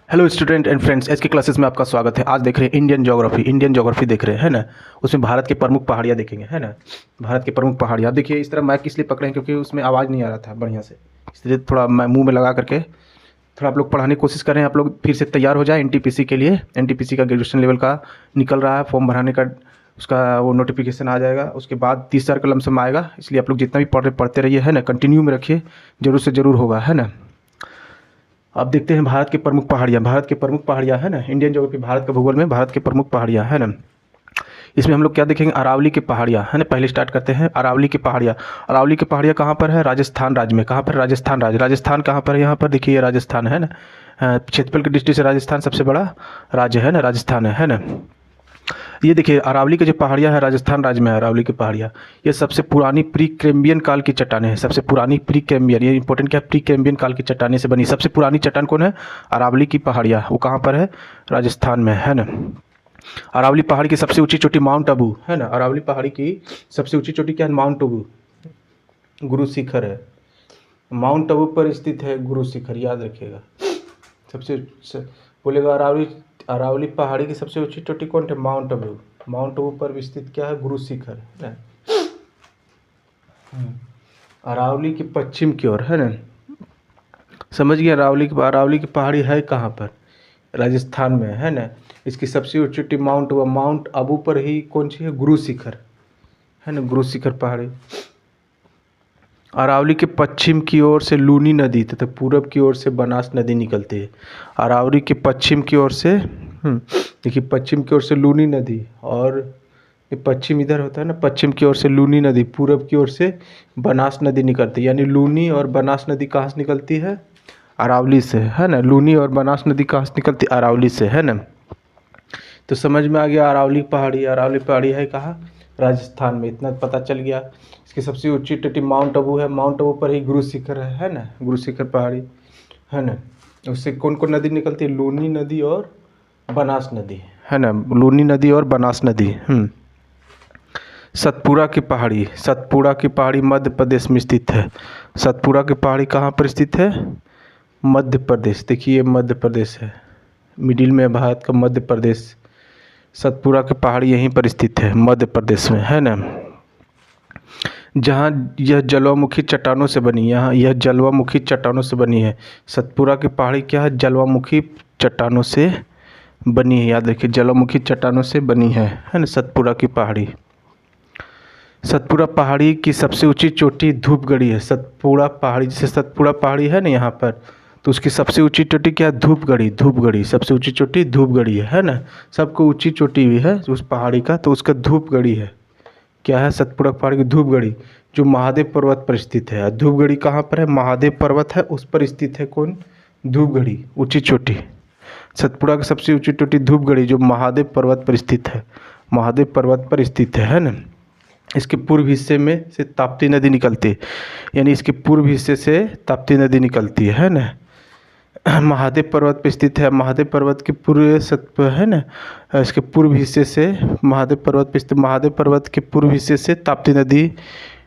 Hello student and friends, H के classes में आपका स्वागत है। आज देख रहे हैं इंडियन ज्योग्राफी देख रहे हैं, है ना। उसमें भारत के प्रमुख पहाड़ियाँ देखेंगे, है ना। भारत के प्रमुख पहाड़ियाँ देखिए। इस तरह माइक इसलिए पकड़े हैं क्योंकि उसमें आवाज़ नहीं आ रहा था बढ़िया से, इसलिए थोड़ा मैं मुंह में लगा करके थोड़ा आप लोग पढ़ाने की कोशिश करें। आप लोग फिर से तैयार हो जाए एनटीपीसी के लिए। एनटीपीसी का ग्रेजुएशन लेवल का निकल रहा है, फॉर्म भराने का उसका वो नोटिफिकेशन आ जाएगा। उसके बाद 30,000 का लमसम आएगा, इसलिए आप लोग जितना भी पढ़ते रहिए, है ना। कंटिन्यू में रखिए, जरूर से ज़रूर होगा, है ना। अब देखते हैं भारत के प्रमुख पहाड़ियाँ। भारत के प्रमुख पहाड़ियाँ, है ना। इंडियन ज्योग्राफी, भारत के भूगोल में भारत के प्रमुख पहाड़ियाँ, है ना। इसमें हम लोग क्या देखेंगे, अरावली की पहाड़ियाँ, है ना। पहले स्टार्ट करते हैं अरावली की पहाड़ियाँ। अरावली की पहाड़ियाँ कहाँ पर है? राजस्थान राज्य में। कहाँ पर? राजस्थान राज्य। राजस्थान कहाँ पर है? यहाँ पर देखिए, ये राजस्थान है ना। क्षेत्रफल की दृष्टि से राजस्थान सबसे बड़ा राज्य है ना, राजस्थान है ना। ये देखिए अरावली की जो पहाड़ियाँ है, राजस्थान राज्य में है अरावली की पहाड़ियाँ। ये सबसे पुरानी प्री कैम्बियन काल की चट्टानें हैं। सबसे पुरानी प्री कैम्बियन, ये इंपॉर्टेंट क्या है, प्री कैम्बियन काल की चट्टानें से बनी सबसे पुरानी चट्टान कौन है? अरावली की पहाड़ियाँ। वो कहाँ पर है? राजस्थान में, है ना। अरावली पहाड़ी की सबसे ऊंची चोटी माउंट आबू, है ना। अरावली पहाड़ी की सबसे ऊंची चोटी क्या है? माउंट आबू, गुरु शिखर है। माउंट आबू पर स्थित है गुरु शिखर, याद रखिएगा। बोलेगा अरावली, अरावली पहाड़ी की सबसे ऊंची चोटी कौन है? माउंट आबू। माउंट आबू पर स्थित क्या है? गुरु शिखर, है ना। अरावली की पश्चिम की ओर, है ना। समझ गए। अरावली की पहाड़ी है कहाँ पर? राजस्थान में, है ना। इसकी सबसे ऊंची चोटी माउंट आबू पर ही कौन सी है? गुरु शिखर, है ना। गुरु शिखर पहाड़ी। अरावली के पश्चिम की ओर से लूनी नदी तथा पूरब की ओर से बनास नदी निकलती है। अरावली के पश्चिम की ओर से देखिए, पश्चिम की ओर से लूनी नदी, और ये पश्चिम इधर होता है ना, पश्चिम की ओर से लूनी नदी, पूरब की ओर से बनास नदी निकलती है। यानी लूनी और बनास नदी कहाँ से निकलती है? अरावली से, है ना। लूनी और बनास नदी कहाँ से निकलती है? अरावली से, है ना। तो समझ में आ गया अरावली पहाड़ी। अरावली पहाड़ी है कहाँ? राजस्थान में। इतना पता चल गया। इसकी सबसे ऊंची चोटी माउंट आबू है। माउंट आबू पर ही गुरु शिखर है ना। गुरु शिखर पहाड़ी, है ना। उससे कौन कौन नदी निकलती है? लूनी नदी और बनास नदी, है ना। लूनी नदी और बनास नदी। सतपुड़ा की पहाड़ी। सतपुड़ा की पहाड़ी मध्य प्रदेश में स्थित है। सतपुड़ा की पहाड़ी कहाँ पर स्थित है? मध्य प्रदेश। देखिए मध्य प्रदेश है, मिडिल में भारत का मध्य प्रदेश। सतपुड़ा की पहाड़ी यहीं पर स्थित है, मध्य प्रदेश में, है ना। जहाँ यह जलवामुखी चट्टानों से बनी, यहाँ यह जलवामुखी चट्टानों से बनी है। सतपुड़ा की पहाड़ी क्या है? जलवामुखी चट्टानों से बनी है। याद रखिए, जलवामुखी चट्टानों से बनी है ना सतपुड़ा की पहाड़ी। सतपुड़ा पहाड़ी की सबसे ऊंची चोटी धूपगढ़ी है। सतपुड़ा पहाड़ी, जैसे सतपुड़ा पहाड़ी है ना यहाँ पर, तो उसकी सबसे ऊंची चोटी क्या है? धूपगढ़ी। धूपगढ़ी सबसे ऊंची चोटी धूपगढ़ी है ना। सबको ऊंची चोटी भी है उस पहाड़ी का, तो उसका धूपगढ़ी है। क्या है? सतपुड़ा पहाड़ी की धूपगढ़ी, जो महादेव पर्वत पर स्थित है। धूपगढ़ी कहाँ पर है? महादेव पर्वत है उस पर स्थित है। कौन? धूपगढ़ी, ऊंची चोटी। सतपुड़ा की सबसे ऊंची चोटी धूपगढ़ी, जो महादेव पर्वत पर स्थित है। महादेव पर्वत पर स्थित है ना। इसके पूर्व हिस्से में से ताप्ती नदी निकलती है। यानी इसके पूर्व हिस्से से ताप्ती नदी निकलती है ना। महादेव पर्वत पर स्थित है। महादेव पर्वत के पूर्व सत है ना, इसके पूर्व हिस्से से महादेव पर्वत पर स्थित, महादेव पर्वत के पूर्व हिस्से से ताप्ती नदी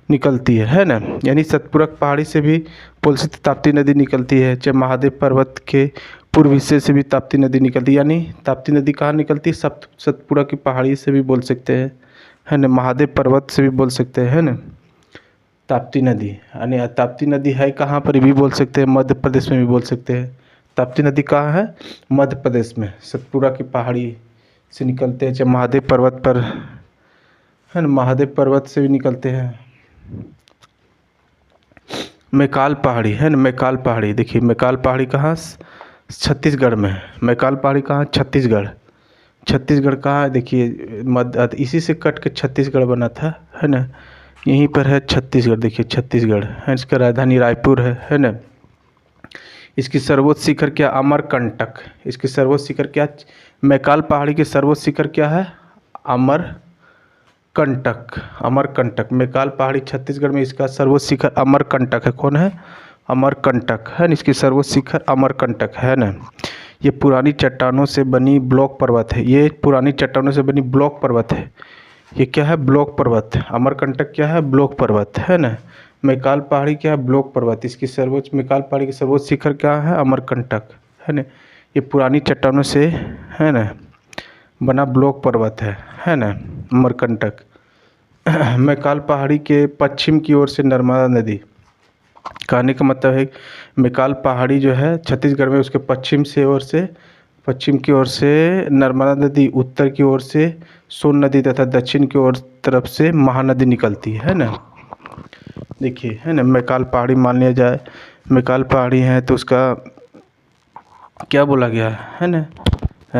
निकलती है ना। यानी सतपुड़ा पहाड़ी से भी पुल से ताप्ती नदी निकलती है, चाहे महादेव पर्वत के पूर्व हिस्से से भी ताप्ती नदी निकलती है। यानी ताप्ती नदी कहाँ निकलती है? सतपुड़ा की पहाड़ी से भी बोल सकते हैं, है ना। महादेव पर्वत से भी बोल सकते हैं, है ना। ताप्ती नदी, यानी ताप्ती नदी है कहाँ पर भी बोल सकते हैं, मध्य प्रदेश में भी बोल सकते हैं। ताप्ती नदी कहाँ है? मध्य प्रदेश में। सतपुड़ा की पहाड़ी से निकलते हैं, चाहे महादेव पर्वत पर, है ना, महादेव पर्वत से भी निकलते हैं। मैकाल पहाड़ी, है ना। मैकाल पहाड़ी, देखिए मैकाल पहाड़ी कहाँ? छत्तीसगढ़ में है। मैकाल पहाड़ी कहाँ? छत्तीसगढ़। छत्तीसगढ़ कहाँ है? देखिए मध्य, इसी से कट के छत्तीसगढ़ बना था, है ना। यहीं पर है छत्तीसगढ़। देखिए छत्तीसगढ़ है, इसका राजधानी रायपुर है ना। इसकी सर्वोच्च शिखर क्या? अमरकंटक। इसकी सर्वोच्च शिखर क्या? मैकाल पहाड़ी की सर्वोच्च शिखर क्या है? अमरकंटक। अमरकंटक। मैकाल पहाड़ी छत्तीसगढ़ में, इसका सर्वोच्च शिखर अमरकंटक है। कौन है? अमरकंटक, है ना। इसकी सर्वोच्च शिखर अमरकंटक, है ना। ये पुरानी चट्टानों से बनी ब्लॉक पर्वत है। ये पुरानी चट्टानों से बनी ब्लॉक पर्वत है। ये क्या है? ब्लॉक पर्वत। अमरकंटक क्या है? ब्लॉक पर्वत, है ना। मैकाल पहाड़ी क्या है? ब्लॉक पर्वत। इसकी सर्वोच्च, मैकाल पहाड़ी की सर्वोच्च शिखर क्या है? अमरकंटक, है ना। ये पुरानी चट्टानों से है ना बना ब्लॉक पर्वत है ना अमरकंटक। मैकाल पहाड़ी के पश्चिम की ओर से नर्मदा नदी, कहने का मतलब है मैकाल पहाड़ी जो है छत्तीसगढ़ में, उसके पश्चिम की ओर से नर्मदा नदी, उत्तर की ओर से सोन नदी तथा दक्षिण की ओर तरफ से महानदी निकलती है ना। देखिए है ना, मैकाल पहाड़ी मान लिया जाए, मैकाल पहाड़ी है तो उसका क्या बोला गया है ना,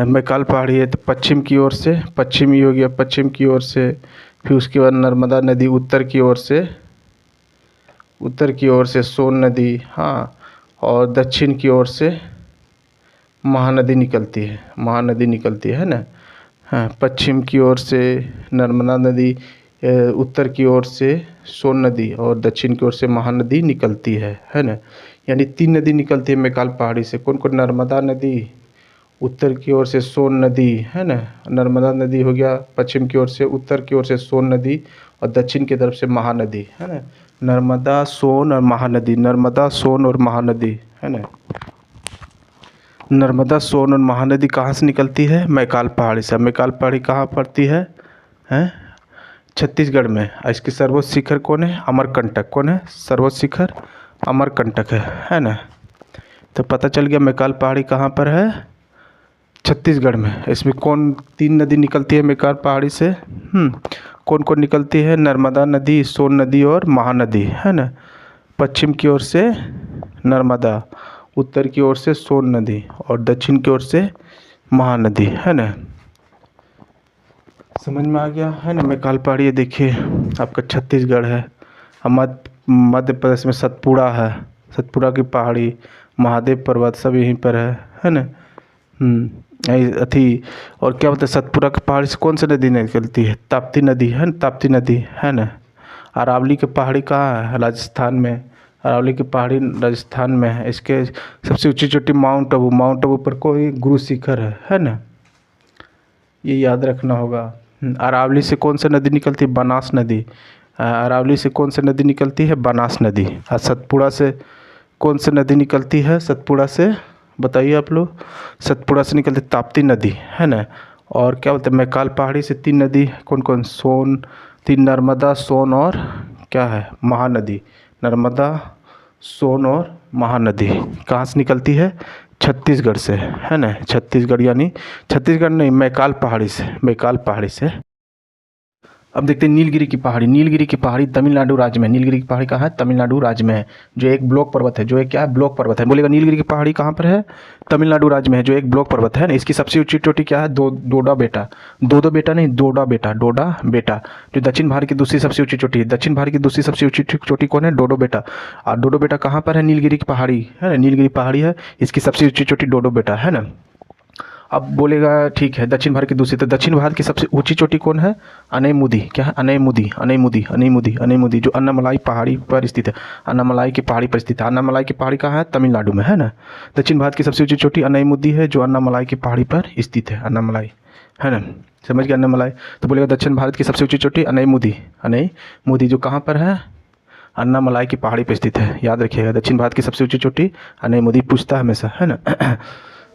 मैकाल पहाड़ी है तो पश्चिम की ओर से, पश्चिमी हो गया, पश्चिम की ओर से, फिर उसके बाद नर्मदा नदी उत्तर की ओर से सोन नदी, हाँ, और दक्षिण की ओर से महानदी निकलती है ना। हाँ, पश्चिम की ओर से नर्मदा नदी, उत्तर की ओर से सोन नदी और दक्षिण की ओर से महानदी निकलती है ना। यानी 3 नदी निकलती है मैकाल पहाड़ी से। कौन कौन? नर्मदा नदी, उत्तर की ओर से सोन नदी है ना, नर्मदा नदी हो गया पश्चिम की ओर से, उत्तर की ओर से सोन नदी और दक्षिण की तरफ से महानदी है ना। नर्मदा, सोन और महानदी, नर्मदा, सोन और महानदी है ना। नर्मदा, सोन और महानदी कहाँ से निकलती है? मैकाल पहाड़ी से। मैकाल पहाड़ी कहाँ पड़ती है? हैं छत्तीसगढ़ में। इसकी सर्वोच्च शिखर कौन है? अमरकंटक। कौन है सर्वोच्च शिखर? अमरकंटक है ना। तो पता चल गया मैकाल पहाड़ी कहाँ पर है? छत्तीसगढ़ में। इसमें कौन 3 नदी निकलती है मैकाल पहाड़ी से? कौन कौन निकलती है? नर्मदा नदी, सोन नदी और महानदी है ना। पश्चिम की ओर से नर्मदा, उत्तर की ओर से सोन नदी और दक्षिण की ओर से महानदी है ना। समझ में आ गया है ना। मैकाल पहाड़ी ये देखिए आपका छत्तीसगढ़ है। मध्य प्रदेश में सतपुड़ा है, सतपुड़ा की पहाड़ी, महादेव पर्वत सब यहीं पर है ना। अथी और क्या बोलते हैं, सतपुड़ा की पहाड़ी से कौन सी नदी निकलती है? ताप्ती नदी है ना, ताप्ती नदी है ना। अरावली की पहाड़ी कहाँ है? राजस्थान में। अरावली की पहाड़ी राजस्थान में है। इसके सबसे ऊंची चोटी माउंट आबू पर कोई गुरु शिखर है ना। ये याद रखना होगा। अरावली से कौन सी नदी निकलती है? बनास नदी। अरावली से कौन सी नदी निकलती है? बनास नदी। और सतपुड़ा से कौन सी नदी निकलती है? सतपुड़ा से बताइए आप लोग। सतपुड़ा से निकलती ताप्ती नदी है ना। और क्या बोलते हैं, मैकाल पहाड़ी से 3 नदी कौन कौन? नर्मदा, सोन और क्या है? महानदी। नर्मदा, सोन और महानदी कहाँ से निकलती है? छत्तीसगढ़ से है ना। छत्तीसगढ़ यानी छत्तीसगढ़ नहीं, मैकाल पहाड़ी से। अब देखते हैं नीलगिरी की पहाड़ी। नीलगिरी की पहाड़ी तमिलनाडु राज्य में। नीलगिरी की पहाड़ी कहाँ है? तमिलनाडु राज्य में है, जो एक ब्लॉक पर्वत है। जो एक क्या है? ब्लॉक पर्वत है। बोलेगा नीलगिरी की पहाड़ी कहाँ पर है? तमिलनाडु राज्य में है, जो एक ब्लॉक पर्वत है ना। इसकी सबसे ऊंची चोटी क्या है? डोडा बेटा। डोडा बेटा, जो दक्षिण भारत की दूसरी सबसे ऊंची चोटी है। दक्षिण भारत की दूसरी सबसे ऊंची चोटी कौन है? डोडो बेटा। और डोडो बेटा कहाँ पर है? नीलगिरी की पहाड़ी है ना, नीलगिरी पहाड़ी है, इसकी सबसे ऊंची चोटी डोडो बेटा है ना। अब बोलेगा ठीक है दक्षिण भारत की दूसरी, तो दक्षिण भारत की सबसे ऊंची चोटी कौन है? अनैमुदी। क्या है? अनैमुदी, जो अन्नामलाई पहाड़ी पर स्थित है। अन्नामलाई की पहाड़ी पर स्थित है। अन्नामलाई की पहाड़ी कहाँ है? तमिलनाडु में है ना। दक्षिण भारत की सबसे ऊंची चोटी अनैमुदी है, जो अन्नामलाई की पहाड़ी पर स्थित है। अन्नामलाई है ना, समझ गया अन्नामलाई। तो बोलेगा दक्षिण भारत की सबसे ऊंची चोटी अनैमुदी, जो कहाँ पर है? अन्नामलाई की पहाड़ी पर स्थित है। याद रखिएगा, दक्षिण भारत की सबसे ऊंची चोटी अनैमुदी, पूछता है हमेशा है ना।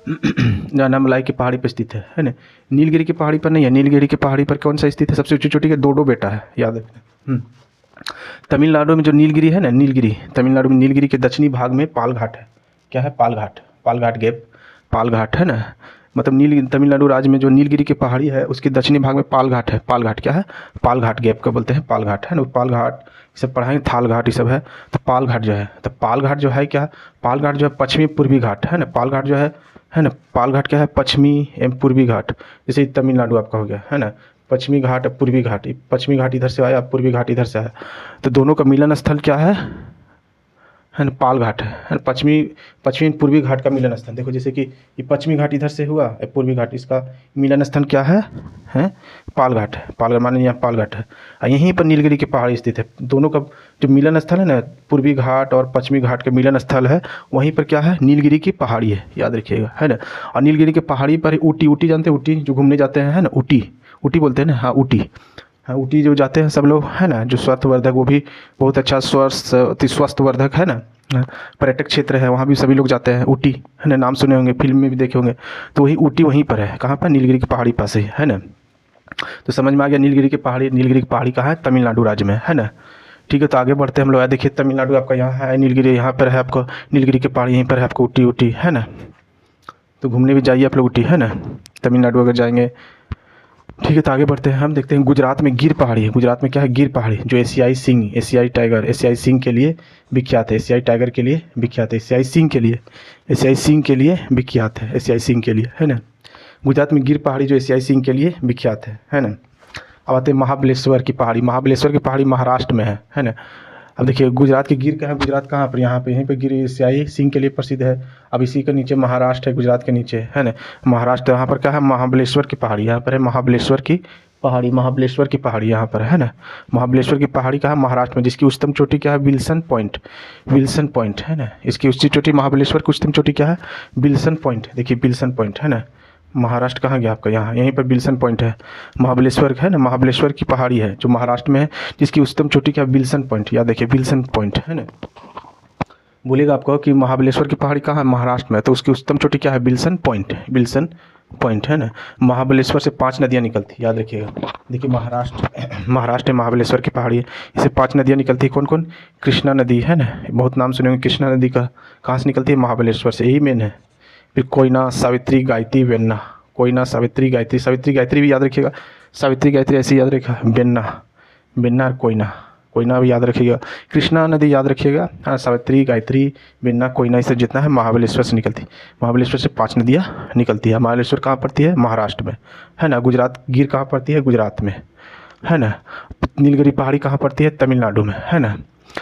अन्नामलाई की पहाड़ी पर स्थित है ना। नीलगिरी की पहाड़ी पर नहीं है। नीलगिरी की पहाड़ी पर कौन सा स्थित है? सबसे ऊंची चोटी का डोडो बेटा है, याद रखना। तमिलनाडु में जो नीलगिरी है ना, तमिलनाडु में नीलगिरी के दक्षिणी भाग में पालघाट है। क्या है? पालघाट है ना। मतलब तमिलनाडु राज्य में जो नीलगिरी की पहाड़ी है, उसके दक्षिणी भाग में पालघाट है। पालघाट क्या है? पालघाट गैप का बोलते हैं, पालघाट है ना। पालघाट ये सब पढ़ाएंगे, थालघाट ये सब है। तो पालघाट जो है क्या? पालघाट जो है पश्चिमी पूर्वी घाट है ना। पालघाट जो है ना, पालघाट क्या है? पश्चिमी एवं पूर्वी घाट। जैसे तमिलनाडु आपका हो गया है ना, पश्चिमी घाट पूर्वी घाट। पश्चिमी घाट इधर से आया, पूर्वी घाट इधर से आया, तो दोनों का मिलन स्थल क्या है ना? पालघाट है ना। पश्चिमी पूर्वी घाट का मिलन स्थल। देखो जैसे कि ये पश्चिमी घाट इधर से हुआ, पूर्वी घाट, इसका मिलन स्थल क्या है? पालघाट। माने यहाँ पालघाट है, और यहीं पर नीलगिरी की पहाड़ी स्थित है। दोनों का जो मिलन स्थल है ना, पूर्वी घाट और पश्चिमी घाट का मिलन स्थल है, वहीं पर क्या है? नीलगिरी की पहाड़ी है, याद रखिएगा है ना। और नीलगिरी की पहाड़ी पर ऊटी जानते हैं? ऊटी जो घूमने जाते हैं है ना, ऊटी बोलते हैं ना, हाँ ऊटी। हाँ, ऊटी जो जाते हैं सब लोग है ना, जो स्वास्थ्यवर्धक, वो भी बहुत अच्छा अति स्वास्थ्यवर्धक है ना, पर्यटक क्षेत्र है, वहाँ भी सभी लोग जाते हैं। ऊटी है ना, नाम सुने होंगे, फिल्म में भी देखे होंगे। तो वही ऊटी वहीं पर है, कहाँ पर, नीलगिरी की पहाड़ी पास ही है ना। तो समझ में आ गया नीलगिरी की पहाड़ी। नीलगिरी की पहाड़ी कहाँ है, तमिलनाडु राज्य में है ना। ठीक है, तो आगे बढ़ते हैं हम लोग। देखिए तमिलनाडु आपका यहाँ है, नीलगिरी यहाँ पर है आपको, नीलगिरी की पहाड़ी यहीं पर है आपको, ऊटी ऊटी है ना। तो घूमने भी जाइए आप लोग ऊटी है ना, तमिलनाडु अगर जाएंगे। ठीक है, तो आगे बढ़ते हैं हम, देखते हैं गुजरात में गिर पहाड़ी है। गुजरात में क्या है, गिर पहाड़ी, जो एशियाई सिंह, एशियाई टाइगर, एशियाई सिंह के लिए विख्यात है। एशियाई टाइगर के लिए विख्यात है, एशियाई सिंह के लिए, एशियाई सिंह के लिए विख्यात है, एशियाई सिंह के लिए है ना। गुजरात में गिर पहाड़ी जो एशियाई सिंह के लिए विख्यात है ना। अब आते हैं महाबलेश्वर की पहाड़ी। महाबलेश्वर की पहाड़ी महाराष्ट्र में है ना। अब देखिए गुजरात की गिर कहाँ, गुजरात कहाँ पर, यहाँ पे, यहीं पे गिर एशियाई सिंह के लिए प्रसिद्ध है। अब इसी के नीचे महाराष्ट्र है, गुजरात के नीचे है ना महाराष्ट्र। यहाँ पर क्या है, महाबलेश्वर की पहाड़ी, यहाँ पर है महाबलेश्वर की पहाड़ी, महाबलेश्वर की पहाड़ी यहाँ पर है ना। महाबलेश्वर की पहाड़ी कहाँ, महाराष्ट्र में, जिसकी उच्चतम चोटी क्या है, विल्सन पॉइंट, विल्सन पॉइंट है ना। इसकी उच्च चोटी, महाबलेश्वर की उच्चतम चोटी क्या है, विल्सन पॉइंट। देखिए विल्सन पॉइंट है ना। महाराष्ट्र कहाँ गया आपका, यहाँ, यहीं पर विल्सन पॉइंट है। महाबलेश्वर है ना, महाबलेश्वर की पहाड़ी है जो महाराष्ट्र में है, जिसकी उच्चतम चोटी क्या है, विल्सन पॉइंट। याद देखिए विल्सन पॉइंट है ना। बोलेगा आपको कि महाबलेश्वर की पहाड़ी कहाँ है, महाराष्ट्र में, तो उसकी उच्चतम चोटी क्या है, विल्सन पॉइंट, विल्सन पॉइंट है ना। महाबलेश्वर से 5 नदियाँ निकलती, याद रखिएगा। देखिए महाराष्ट्र में महाबलेश्वर की पहाड़ी है, इससे 5 नदियाँ निकलती है। कौन कौन, कृष्णा नदी है ना, बहुत नाम सुने होंगे कृष्णा नदी का। कहाँ से निकलती है, महाबलेश्वर से, यही मेन है। फिर कोयना, सावित्री, गायत्री, वेन्ना। कोयना, सावित्री, गायत्री, सावित्री गायत्री भी याद रखिएगा, सावित्री गायत्री ऐसे याद रखिएगा। वेन्ना, वेन्ना और कोयना, कोयना भी याद रखिएगा। कृष्णा नदी याद रखिएगा, हाँ, सावित्री, गायत्री, वेन्ना, कोयना, इससे जितना है महाबलेश्वर से निकलती है। महाबलेश्वर से 5 नदियाँ निकलती है। महाबलेश्वर कहाँ पड़ती है, महाराष्ट्र में है ना। गुजरात, गिर कहाँ पड़ती है, गुजरात में है ना। नीलगिरी पहाड़ी कहाँ पड़ती है, तमिलनाडु में है ना।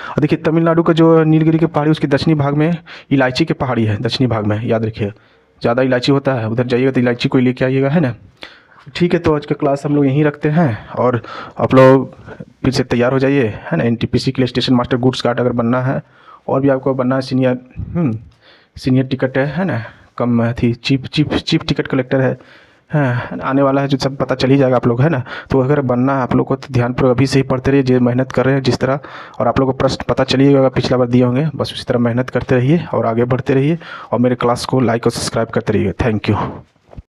और देखिए तमिलनाडु का जो नीलगिरी की पहाड़ी, उसके दक्षिणी भाग में इलायची की पहाड़ी है, दक्षिणी भाग में, याद रखिए। ज़्यादा इलायची होता है, उधर जाइएगा तो इलायची कोई लेके आइएगा है ना। ठीक है, तो आज का क्लास हम लोग यहीं रखते हैं, और आप लोग फिर से तैयार हो जाइए है ना। एनटीपीसी के लिए स्टेशन मास्टर गुड्स गार्ड अगर बनना है, और भी आपको बनना है सीनियर टिकट है ना, कम थी, चीफ टिकट कलेक्टर है, हाँ, आने वाला है, जो सब पता चल ही जाएगा आप लोग है ना। तो अगर बनना है आप लोग को तो ध्यानपूर्वक अभी से ही पढ़ते रहिए, जो मेहनत कर रहे हैं जिस तरह, और आप लोग को प्रश्न पता चलिएगा, पिछला बार दिए होंगे, बस उसी तरह मेहनत करते रहिए और आगे बढ़ते रहिए, और मेरे क्लास को लाइक और सब्सक्राइब करते रहिए। Thank you.